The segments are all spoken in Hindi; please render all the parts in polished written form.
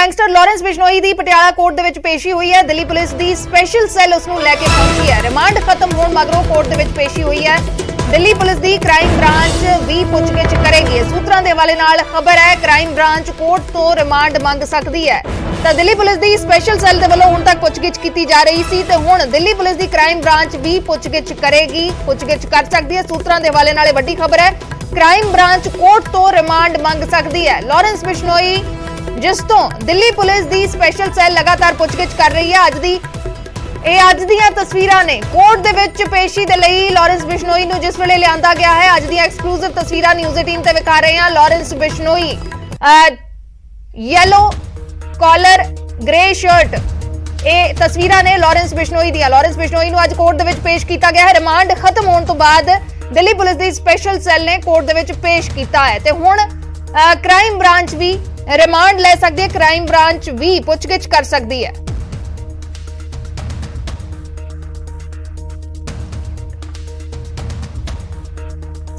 ਗੈਂਗਸਟਰ ਲਾਰੈਂਸ ਬਿਸ਼ਨੋਈ ਦੀ ਪਟਿਆਲਾ ਕੋਰਟ ਦੇ ਵਿੱਚ ਪੇਸ਼ੀ ਹੋਈ ਹੈ। ਦਿੱਲੀ ਪੁਲਿਸ ਦੀ ਸਪੈਸ਼ਲ ਸੈੱਲ ਉਸ ਨੂੰ ਲੈ ਕੇ ਪਹੁੰਚੀ ਹੈ। ਰਿਮਾਂਡ ਖਤਮ ਹੋਣ ਮਗਰੋਂ ਕੋਰਟ ਦੇ ਵਿੱਚ ਪੇਸ਼ੀ ਹੋਈ ਹੈ। ਦਿੱਲੀ ਪੁਲਿਸ ਦੀ ਕ੍ਰਾਈਮ ਬ੍ਰਾਂਚ ਵੀ ਪੁੱਛਗਿੱਛ ਕਰੇਗੀ। ਸੂਤਰਾਂ ਦੇ ਹਵਾਲੇ ਨਾਲ ਖਬਰ ਹੈ ਕ੍ਰਾਈਮ ਬ੍ਰਾਂਚ ਕੋਰਟ ਤੋਂ ਰਿਮਾਂਡ ਮੰਗ ਸਕਦੀ ਹੈ। ਤਾਂ ਦਿੱਲੀ ਪੁਲਿਸ ਦੀ ਸਪੈਸ਼ਲ ਸੈੱਲ ਦੇ ਵੱਲੋਂ ਹੁਣ ਤੱਕ ਪੁੱਛਗਿੱਛ ਕੀਤੀ ਜਾ ਰਹੀ ਸੀ ਤੇ ਹੁਣ ਦਿੱਲੀ ਪੁਲਿਸ ਦੀ ਕ੍ਰਾਈਮ ਬ੍ਰਾਂਚ ਵੀ ਪੁੱਛਗਿੱਛ ਕਰੇਗੀ, ਪੁੱਛਗਿੱਛ ਕਰ ਸਕਦੀ ਹੈ। ਸੂਤਰਾਂ ਦੇ ਹਵਾਲੇ ਨਾਲ ਵੱਡੀ ਖਬਰ ਹੈ ਕ੍ਰਾਈਮ ਬ੍ਰਾਂਚ ਕੋਰਟ ਤੋਂ ਰਿਮਾਂਡ ਮੰਗ ਸਕਦੀ ਹੈ। ਲਾਰੈਂਸ ਬਿਸ਼ਨੋਈ ਜਿਸ ਤੋਂ ਦਿੱਲੀ ਪੁਲਿਸ ਦੀ ਸਪੈਸ਼ਲ ਸੈੱਲ ਲਗਾਤਾਰ ਪੁੱਛਗਿੱਛ ਕਰ ਰਹੀ ਹੈ। ਅੱਜ ਦੀਆਂ ਤਸਵੀਰਾਂ ਨੇ ਕੋਰਟ ਦੇ ਵਿੱਚ ਪੇਸ਼ੀ ਦੇ ਲਈ ਲਾਰੈਂਸ ਬਿਸ਼ਨੋਈ ਨੂੰ ਜਿਸ ਵੇਲੇ ਲਿਆਂਦਾ ਗਿਆ ਹੈ। ਅੱਜ ਦੀਆਂ ਐਕਸਕਲੂਸਿਵ ਤਸਵੀਰਾਂ ਨਿਊਜ਼ 18 ਤੇ ਵਿਖਾ ਰਹੇ ਹਾਂ। Lawrence Bishnoi yellow collar grey shirt, ਇਹ ਤਸਵੀਰਾਂ ਨੇ ਲਾਰੈਂਸ ਬਿਸ਼ਨੋਈ ਦੀਆਂ। ਲਾਰੈਂਸ ਬਿਸ਼ਨੋਈ ਨੂੰ ਅੱਜ ਕੋਰਟ ਦੇ ਵਿੱਚ ਪੇਸ਼ ਕੀਤਾ ਗਿਆ ਹੈ। ਰਿਮਾਂਡ ਖਤਮ ਹੋਣ ਤੋਂ ਬਾਅਦ ਦਿੱਲੀ ਪੁਲਿਸ ਦੀ ਸਪੈਸ਼ਲ ਸੈੱਲ ਨੇ ਕੋਰਟ ਦੇ ਵਿੱਚ ਪੇਸ਼ ਕੀਤਾ ਹੈ ਤੇ ਹੁਣ ਕ੍ਰਾਈਮ ਬ੍ਰਾਂਚ ਵੀ ਰਿਮਾਂਡ ਲੈ ਸਕਦੀ ਹੈ। ਕ੍ਰਾਈਮ ਬ੍ਰਾਂਚ ਵੀ ਪੁੱਛਗਿੱਛ ਕਰ ਸਕਦੀ ਹੈ।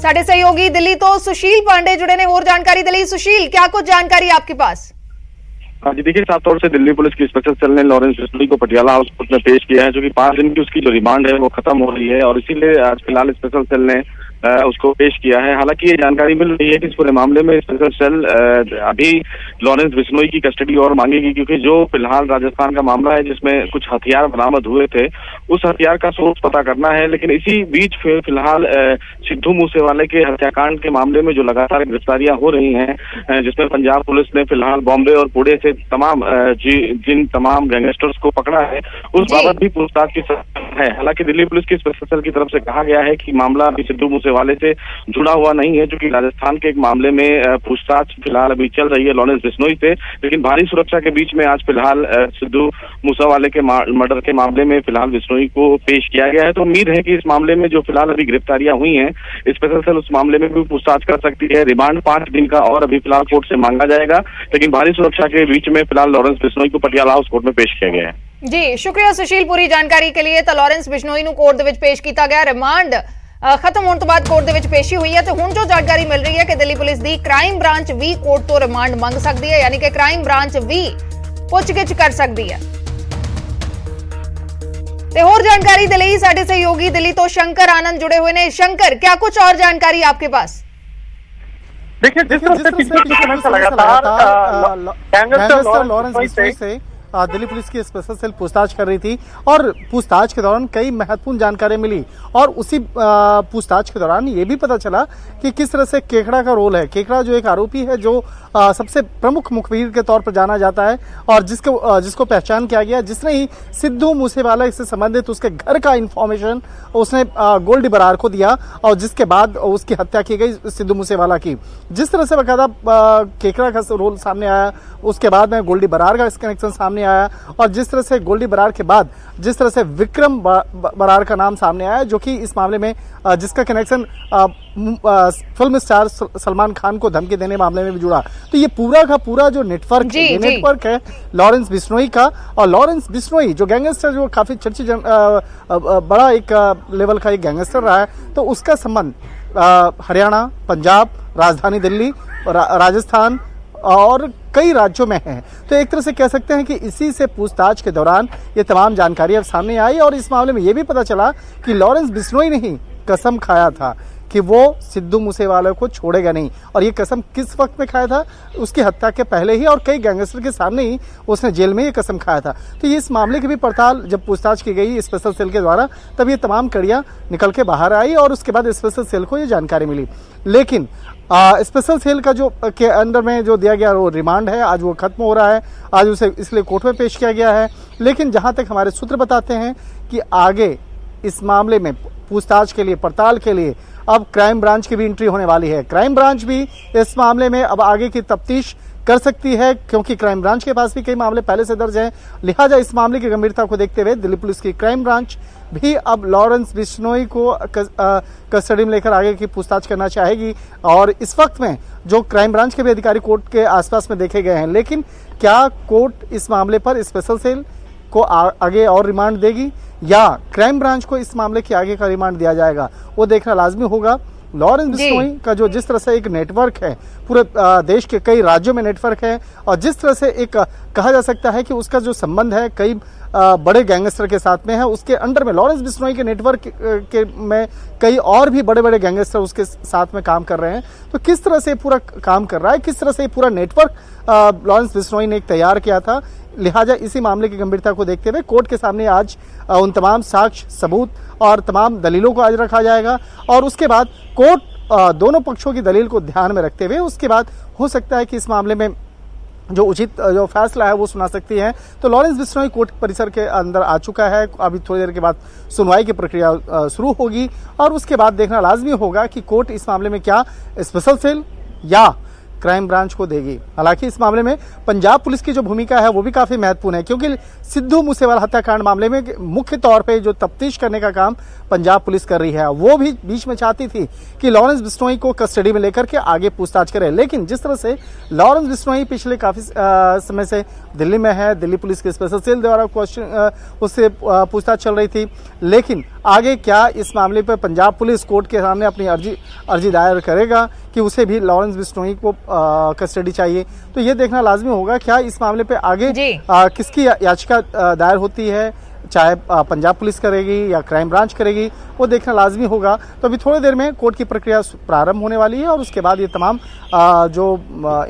साढ़े सहयोगी दिल्ली तो सुशील पांडे जुड़े ने और जानकारी के लिए। सुशील, क्या कुछ जानकारी आपके पास? हाँ जी, देखिए साफ तौर से दिल्ली पुलिस की स्पेशल सेल ने लॉरेंस बिश्नोई को पटियाला हाउस कोर्ट में पेश किया है, जो कि 5 दिन की उसकी जो रिमांड है वो खत्म हो रही है और इसीलिए आज फिलहाल स्पेशल सेल ने उसको पेश किया है। हालांकि ये जानकारी मिल रही है कि इस पूरे मामले में स्पेशल सेल अभी लॉरेंस बिश्नोई की कस्टडी और मांगेगी, क्योंकि जो फिलहाल राजस्थान का मामला है जिसमें कुछ हथियार बरामद हुए थे, उस हथियार का सोर्स पता करना है। लेकिन इसी बीच फिलहाल सिद्धू मूसेवाले के हत्याकांड के मामले में जो लगातार गिरफ्तारियां हो रही हैं, जिसमें पंजाब पुलिस ने फिलहाल बॉम्बे और पुणे से जिन तमाम गैंगस्टर्स को पकड़ा है उस बाबत भी पूछताछ की है। हालांकि दिल्ली पुलिस की स्पेशल सेल की तरफ से कहा गया है कि मामला अभी सिद्धू मूसेवाले से जुड़ा हुआ नहीं है, जो कि राजस्थान के एक मामले में पूछताछ फिलहाल अभी चल रही है लॉरेंस बिश्नोई से। लेकिन भारी सुरक्षा के बीच में आज फिलहाल सिद्धू मूसेवाले के मर्डर के मामले में फिलहाल बिश्नोई को पेश किया गया है। तो उम्मीद है कि इस मामले में जो फिलहाल अभी गिरफ्तारियां हुई हैं, स्पेशल सेल उस मामले में भी पूछताछ कर सकती है। रिमांड 5 दिन का और अभी फिलहाल कोर्ट से मांगा जाएगा, लेकिन भारी सुरक्षा के बीच में फिलहाल लॉरेंस बिश्नोई को पटियाला हाउस कोर्ट में पेश किया गया है। जी शुक्रिया सुशील पूरी जानकारी के लिए। तो लॉरेंस बिश्नोई ਨੂੰ ਕੋਰਟ ਦੇ ਵਿੱਚ ਪੇਸ਼ ਕੀਤਾ ਗਿਆ। ਰਿਮਾਂਡ ਖਤਮ ਹੋਣ ਤੋਂ ਬਾਅਦ ਕੋਰਟ ਦੇ ਵਿੱਚ ਪੇਸ਼ੀ ਹੋਈ ਹੈ ਤੇ ਹੁਣ ਜੋ ਜਾਣਕਾਰੀ ਮਿਲ ਰਹੀ ਹੈ ਕਿ ਦਿੱਲੀ ਪੁਲਿਸ ਦੀ ਕ੍ਰਾਈਮ ਬ੍ਰਾਂਚ ਵੀ ਕੋਰਟ ਤੋਂ ਰਿਮਾਂਡ ਮੰਗ ਸਕਦੀ ਹੈ, ਯਾਨੀ ਕਿ ਕ੍ਰਾਈਮ ਬ੍ਰਾਂਚ ਵੀ ਪੁੱਛਗਿੱਛ ਕਰ ਸਕਦੀ ਹੈ। ਤੇ ਹੋਰ जानकारी ਦੇ ਲਈ ਸਾਡੇ सहयोगी दिल्ली तो शंकर आनंद जुड़े हुए हैं। शंकर, क्या कुछ और जानकारी आपके पास? देखिए, जिस तरह से पिछले समय से लगातार गैंगस्टर लॉरेंस बिश्नोई से दिल्ली पुलिस की स्पेशल सेल पूछताछ कर रही थी और पूछताछ के दौरान कई महत्वपूर्ण जानकारी मिली और उसी पूछताछ के दौरान ये भी पता चला कि किस तरह से केकड़ा का रोल है। केकड़ा जो एक आरोपी है जो सबसे प्रमुख मुखबिर के तौर पर जाना जाता है और जिसको पहचान किया गया, जिसने ही सिद्धू मूसेवाला से संबंधित उसके घर का इंफॉर्मेशन उसने गोल्डी बरार को दिया और जिसके बाद उसकी हत्या की गई सिद्धू मूसेवाला की। जिस तरह से बकायदा केकड़ा का रोल सामने आया, उसके बाद में गोल्डी बरार का कनेक्शन सामने आया और जिस तरह से गोल्डी बरार के बाद जिस तरह से विक्रम बरार का नाम सामने आया, जो कि इस मामले में जिसका connection film star Salman Khan को धमकी देने मामले में भी जुड़ा। तो ये पूरा का पूरा जो नेटवर्क नेटवर्क है लॉरेंस बिश्नोई का, और लॉरेंस बिश्नोई जो गैंगस्टर जो काफी चर्चित बड़ा एक लेवल का एक गैंगस्टर रहा है, तो उसका संबंध हरियाणा, पंजाब, राजधानी दिल्ली, राजस्थान और कई राज्यों में है। तो एक तरह से कह सकते हैं कि इसी से पूछताछ के दौरान ये तमाम जानकारी अब सामने आई और इस मामले में ये भी पता चला कि लॉरेंस बिश्नोई ने ही कसम खाया था कि वो सिद्धू मूसेवाला को छोड़ेगा नहीं। और ये कसम किस वक्त में खाया था? उसकी हत्या के पहले ही और कई गैंगस्टर के सामने ही उसने जेल में ये कसम खाया था। तो ये इस मामले की भी पड़ताल जब पूछताछ की गई स्पेशल सेल के द्वारा, तब ये तमाम कड़ियां निकल के बाहर आई और उसके बाद स्पेशल सेल को ये जानकारी मिली। लेकिन स्पेशल सेल का जो के अंदर में जो दिया गया वो रिमांड है, आज वो खत्म हो रहा है, आज उसे इसलिए कोर्ट में पेश किया गया है। लेकिन जहां तक हमारे सूत्र बताते हैं कि आगे इस मामले में पूछताछ के लिए, पड़ताल के लिए अब क्राइम ब्रांच की भी एंट्री होने वाली है। क्राइम ब्रांच भी इस मामले में अब आगे की तफ्तीश कर सकती है, क्योंकि क्राइम ब्रांच के पास भी कई मामले पहले से दर्ज हैं। लिहाजा इस मामले की गंभीरता को देखते हुए दिल्ली पुलिस की क्राइम ब्रांच भी अब लॉरेंस बिश्नोई को कस्टडी में लेकर आगे की पूछताछ करना चाहेगी। और इस वक्त में जो क्राइम ब्रांच के भी अधिकारी कोर्ट के आसपास में देखे गए हैं, लेकिन क्या कोर्ट इस मामले पर स्पेशल सेल को आगे और रिमांड देगी या क्राइम ब्रांच को इस मामले के आगे का रिमांड दिया जाएगा, वो देखना लाजमी होगा। लॉरेंस बिश्नोई का जो जिस तरह से एक नेटवर्क है पूरे देश के कई राज्यों में नेटवर्क है और जिस तरह से एक कहा जा सकता है कि उसका जो संबंध है कई बड़े गैंगस्टर के साथ में है, उसके अंडर में लॉरेंस बिश्नोई के नेटवर्क के में कई और भी बड़े बड़े गैंगस्टर उसके साथ में काम कर रहे हैं। तो किस तरह से पूरा काम कर रहा है, किस तरह से पूरा नेटवर्क लॉरेंस बिश्नोई ने एक तैयार किया था, लिहाजा इसी मामले की गंभीरता को देखते हुए कोर्ट के सामने आज उन तमाम साक्ष्य सबूत और तमाम दलीलों को आज रखा जाएगा और उसके बाद कोर्ट दोनों पक्षों की दलील को ध्यान में रखते हुए उसके बाद हो सकता है कि इस मामले में जो उचित जो फैसला है वो सुना सकती है। तो लॉरेंस बिश्नोई कोर्ट परिसर के अंदर आ चुका है। अभी थोड़ी देर के बाद सुनवाई की प्रक्रिया शुरू होगी और उसके बाद देखना लाजमी होगा कि कोर्ट इस मामले में क्या स्पेशल सेल या क्राइम ब्रांच को देगी। हालांकि इस मामले में पंजाब पुलिस की जो भूमिका है वो भी काफी महत्वपूर्ण है क्योंकि सिद्धू मूसेवाला हत्याकांड मामले में मुख्य तौर पे जो तफ्तीश करने का काम पंजाब पुलिस कर रही है, वो भी बीच में चाहती थी कि लॉरेंस बिश्नोई को कस्टडी में लेकर के आगे पूछताछ करे। लेकिन जिस तरह से लॉरेंस बिश्नोई पिछले काफी समय से दिल्ली में है, दिल्ली पुलिस के स्पेशल सेल द्वारा उससे पूछताछ चल रही थी, लेकिन आगे क्या इस मामले पर पंजाब पुलिस कोर्ट के सामने अपनी अर्जी दायर करेगा कि उसे भी लॉरेंस बिश्नोई को कस्टडी चाहिए। तो ये देखना लाजमी होगा क्या इस मामले पे आगे किसकी याचिका दायर होती है, चाहे पंजाब पुलिस करेगी या क्राइम ब्रांच करेगी, वो देखना लाजमी होगा। तो अभी थोड़ी देर में कोर्ट की प्रक्रिया प्रारंभ होने वाली है और उसके बाद ये तमाम जो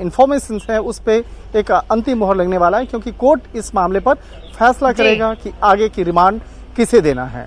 इंफॉर्मेशन है उस पर एक अंतिम मोहर लगने वाला है क्योंकि कोर्ट इस मामले पर फैसला करेगा कि आगे की रिमांड किसे देना है।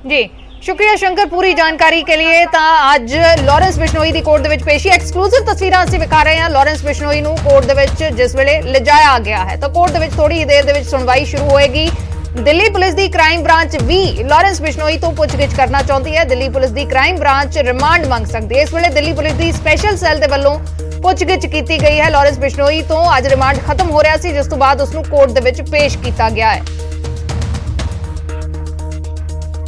जी शुक्रिया शंकर पूरी जानकारी के लिए। ਤਾਂ ਅੱਜ ਲਾਰੈਂਸ ਬਿਸ਼ਨੋਈ ਦੀ ਕੋਰਟ ਦੇ ਵਿੱਚ ਪੇਸ਼ੀ ਐਕਸਕਲੂਸਿਵ ਤਸਵੀਰਾਂ ਅਸੀਂ ਵਿਖਾ ਰਹੇ ਹਾਂ। ਲਾਰੈਂਸ ਬਿਸ਼ਨੋਈ ਨੂੰ ਕੋਰਟ ਦੇ ਵਿੱਚ ਜਿਸ ਵੇਲੇ ਲਿਜਾਇਆ ਗਿਆ ਹੈ ਤਾਂ ਕੋਰਟ ਦੇ ਵਿੱਚ ਥੋੜੀ ਹੀ ਦੇਰ ਦੇ ਵਿੱਚ ਸੁਣਵਾਈ ਸ਼ੁਰੂ ਹੋਏਗੀ। ਦਿੱਲੀ ਪੁਲਿਸ ਦੀ ਕ੍ਰਾਈਮ ਬ੍ਰਾਂਚ ਵੀ ਲਾਰੈਂਸ ਬਿਸ਼ਨੋਈ ਤੋਂ ਪੁੱਛਗਿੱਛ ਕਰਨਾ ਚਾਹੁੰਦੀ ਹੈ। ਦਿੱਲੀ ਪੁਲਿਸ ਦੀ ਕ੍ਰਾਈਮ ਬ੍ਰਾਂਚ ਰਿਮਾਂਡ ਮੰਗ ਸਕਦੀ ਹੈ। ਇਸ ਵੇਲੇ ਦਿੱਲੀ ਪੁਲਿਸ ਦੀ ਸਪੈਸ਼ਲ ਸੈੱਲ ਦੇ ਵੱਲੋਂ ਪੁੱਛਗਿੱਛ ਕੀਤੀ ਗਈ ਹੈ। ਲਾਰੈਂਸ ਬਿਸ਼ਨੋਈ ਤੋਂ ਅੱਜ ਰਿਮਾਂਡ ਖਤਮ ਹੋ ਰਿਹਾ ਸੀ ਜਿਸ ਤੋਂ ਬਾਅਦ ਉਸ ਨੂੰ ਕੋਰਟ ਦੇ ਵਿੱਚ ਪੇਸ਼ ਕੀਤਾ ਗਿਆ ਹੈ।